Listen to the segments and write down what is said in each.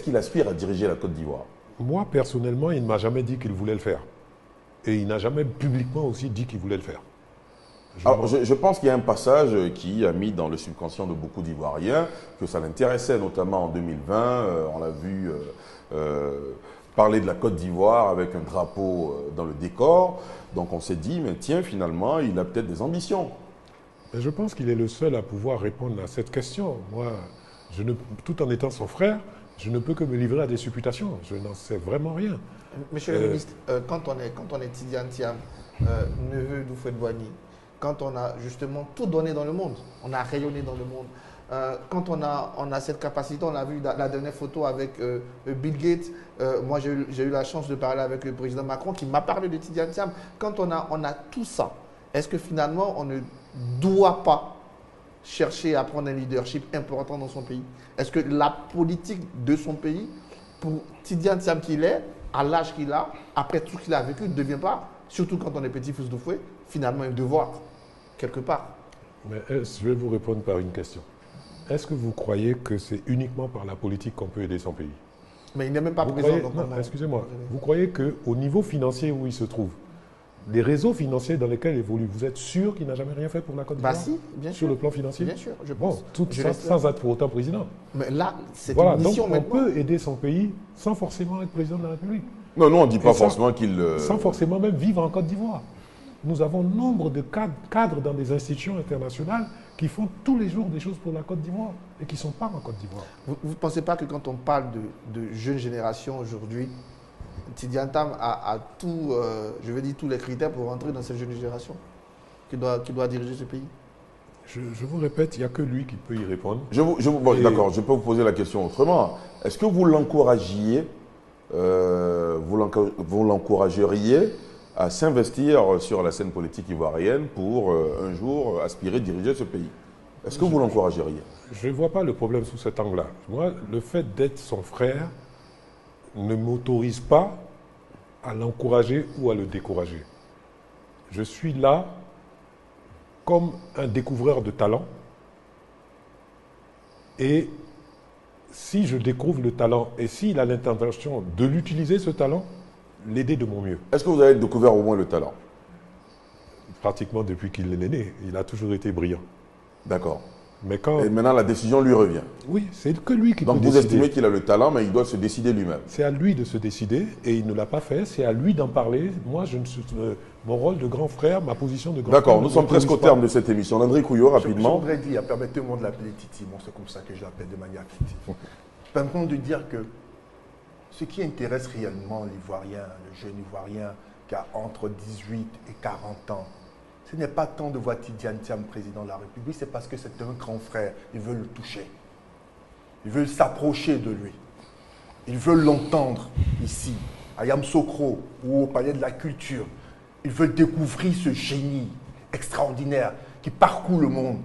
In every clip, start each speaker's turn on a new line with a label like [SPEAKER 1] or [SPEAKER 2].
[SPEAKER 1] qu'il aspire à diriger la Côte d'Ivoire?
[SPEAKER 2] Moi, personnellement, il ne m'a jamais dit qu'il voulait le faire. Et il n'a jamais publiquement aussi dit qu'il voulait le faire.
[SPEAKER 1] Alors, je pense qu'il y a un passage qui a mis dans le subconscient de beaucoup d'Ivoiriens que ça l'intéressait, notamment en 2020. On l'a vu parler de la Côte d'Ivoire avec un drapeau dans le décor. Donc on s'est dit, mais tiens, finalement, il a peut-être des ambitions.
[SPEAKER 2] Mais je pense qu'il est le seul à pouvoir répondre à cette question. Moi, tout en étant son frère, je ne peux que me livrer à des supputations. Je n'en sais vraiment rien.
[SPEAKER 3] Monsieur le ministre, quand on est Tidiane Thiam, neveu d'Houphouët-Boigny, quand on a justement tout donné dans le monde, on a rayonné dans le monde, quand on a cette capacité, on a vu la dernière photo avec Bill Gates, moi j'ai eu la chance de parler avec le président Macron qui m'a parlé de Tidiane Thiam. Quand on a tout ça, est-ce que finalement on ne doit pas chercher à prendre un leadership important dans son pays? Est-ce que la politique de son pays, pour Tidiane Thiam qu'il est, à l'âge qu'il a, après tout ce qu'il a vécu, ne devient pas, surtout quand on est petit-fils d'Houphouët, finalement un devoir, quelque part?
[SPEAKER 2] Mais je vais vous répondre par une question. Est-ce que vous croyez que c'est uniquement par la politique qu'on peut aider son pays?
[SPEAKER 3] Mais il n'est même pas
[SPEAKER 2] vous
[SPEAKER 3] présent.
[SPEAKER 2] Croyez, non, excusez-moi. Vous croyez qu'au niveau financier où il se trouve, les réseaux financiers dans lesquels il évolue, vous êtes sûr qu'il n'a jamais rien fait pour la Côte d'Ivoire?
[SPEAKER 3] Bah si, bien sûr.
[SPEAKER 2] Sur le plan financier?
[SPEAKER 3] Bien sûr, je pense.
[SPEAKER 2] Bon, sans être pour autant président.
[SPEAKER 3] Mais là, c'est
[SPEAKER 2] voilà,
[SPEAKER 3] une mission
[SPEAKER 2] donc on
[SPEAKER 3] maintenant.
[SPEAKER 2] peut aider son pays sans forcément être président de la République.
[SPEAKER 1] Non, on ne dit pas forcément qu'il...
[SPEAKER 2] Sans forcément même vivre en Côte d'Ivoire. Nous avons nombre de cadres dans des institutions internationales qui font tous les jours des choses pour la Côte d'Ivoire et qui ne sont pas en Côte d'Ivoire.
[SPEAKER 3] Vous ne pensez pas que quand on parle de jeunes générations aujourd'hui, Tidiane Thiam a tout, je veux dire, tous les critères pour rentrer dans cette jeune génération qui doit diriger ce pays?
[SPEAKER 2] Je vous répète, il n'y a que lui qui peut y répondre.
[SPEAKER 1] D'accord, je peux vous poser la question autrement. Est-ce que vous l'encouragiez, vous l'encourageriez à s'investir sur la scène politique ivoirienne pour un jour aspirer à diriger ce pays? Est-ce que vous l'encourageriez?
[SPEAKER 2] Je ne vois pas le problème sous cet angle-là. Moi, le fait d'être son frère ne m'autorise pas à l'encourager ou à le décourager. Je suis là comme un découvreur de talent. Et si je découvre le talent et s'il a l'intention de l'utiliser, ce talent, l'aider de mon mieux.
[SPEAKER 1] Est-ce que vous avez découvert au moins le talent?
[SPEAKER 2] Pratiquement depuis qu'il est né, il a toujours été brillant.
[SPEAKER 1] D'accord.
[SPEAKER 2] Mais quand...
[SPEAKER 1] Et maintenant, la décision lui revient.
[SPEAKER 2] Oui, c'est que lui qui peut décider.
[SPEAKER 1] Donc vous estimez qu'il a le talent, mais il doit se décider lui-même.
[SPEAKER 2] C'est à lui de se décider et il ne l'a pas fait. C'est à lui d'en parler. Moi, mon rôle de grand frère, ma position de grand frère...
[SPEAKER 1] D'accord, nous sommes presque au terme de cette émission. André Couillot, rapidement.
[SPEAKER 4] Je voudrais dire, permettez-moi de l'appeler Titi, bon, c'est comme ça que je l'appelle de manière fictive. Permettez-moi de dire que ce qui intéresse réellement l'Ivoirien, le jeune Ivoirien qui a entre 18 et 40 ans, ce n'est pas tant de voir Tidiane Thiam président de la République, c'est parce que c'est un grand frère. Ils veulent le toucher. Ils veulent s'approcher de lui. Ils veulent l'entendre ici, à Yamoussoukro ou au Palais de la Culture. Ils veulent découvrir ce génie extraordinaire qui parcourt le monde.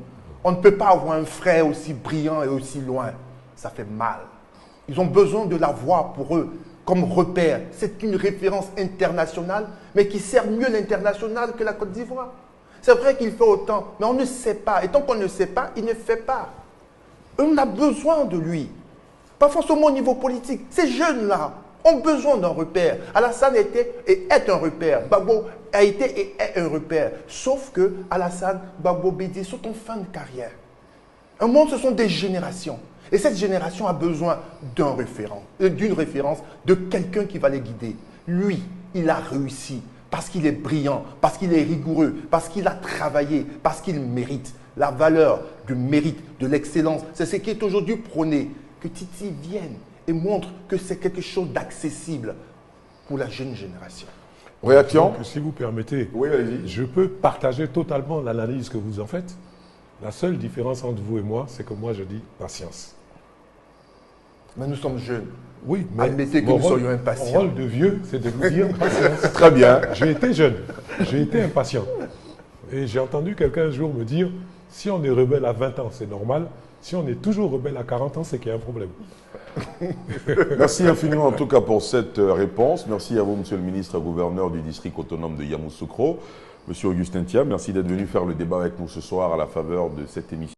[SPEAKER 4] On ne peut pas avoir un frère aussi brillant et aussi loin. Ça fait mal. Ils ont besoin de la voir pour eux comme repère. C'est une référence internationale, mais qui sert mieux l'international que la Côte d'Ivoire. C'est vrai qu'il fait autant, mais on ne sait pas. Et tant qu'on ne sait pas, il ne fait pas. On a besoin de lui. Pas forcément au niveau politique. Ces jeunes-là ont besoin d'un repère. Alassane était et est un repère. Gbagbo a été et est un repère. Sauf que Alassane, Gbagbo, Bédié sont en fin de carrière. Un monde, ce sont des générations. Et cette génération a besoin d'une référence, de quelqu'un qui va les guider. Lui, il a réussi. Parce qu'il est brillant, parce qu'il est rigoureux, parce qu'il a travaillé, parce qu'il mérite. La valeur du mérite, de l'excellence, c'est ce qui est aujourd'hui prôné. Que Titi vienne et montre que c'est quelque chose d'accessible pour la jeune génération.
[SPEAKER 1] Réaction?
[SPEAKER 2] Donc, si vous permettez,
[SPEAKER 1] oui, allez-y.
[SPEAKER 2] Je peux partager totalement l'analyse que vous en faites. La seule différence entre vous et moi, c'est que moi je dis patience.
[SPEAKER 4] Mais nous sommes jeunes.
[SPEAKER 2] Oui, mais
[SPEAKER 4] admettez que nous soyons impatients.
[SPEAKER 2] Mon rôle de vieux, c'est de vous dire patience.
[SPEAKER 1] Très bien.
[SPEAKER 2] J'ai été jeune, j'ai été impatient. Et j'ai entendu quelqu'un un jour me dire, si on est rebelle à 20 ans, c'est normal. Si on est toujours rebelle à 40 ans, c'est qu'il y a un problème.
[SPEAKER 1] Merci infiniment en tout cas pour cette réponse. Merci à vous, monsieur le ministre, gouverneur du district autonome de Yamoussoukro. Monsieur Augustin Thiam, merci d'être venu faire le débat avec nous ce soir à la faveur de cette émission.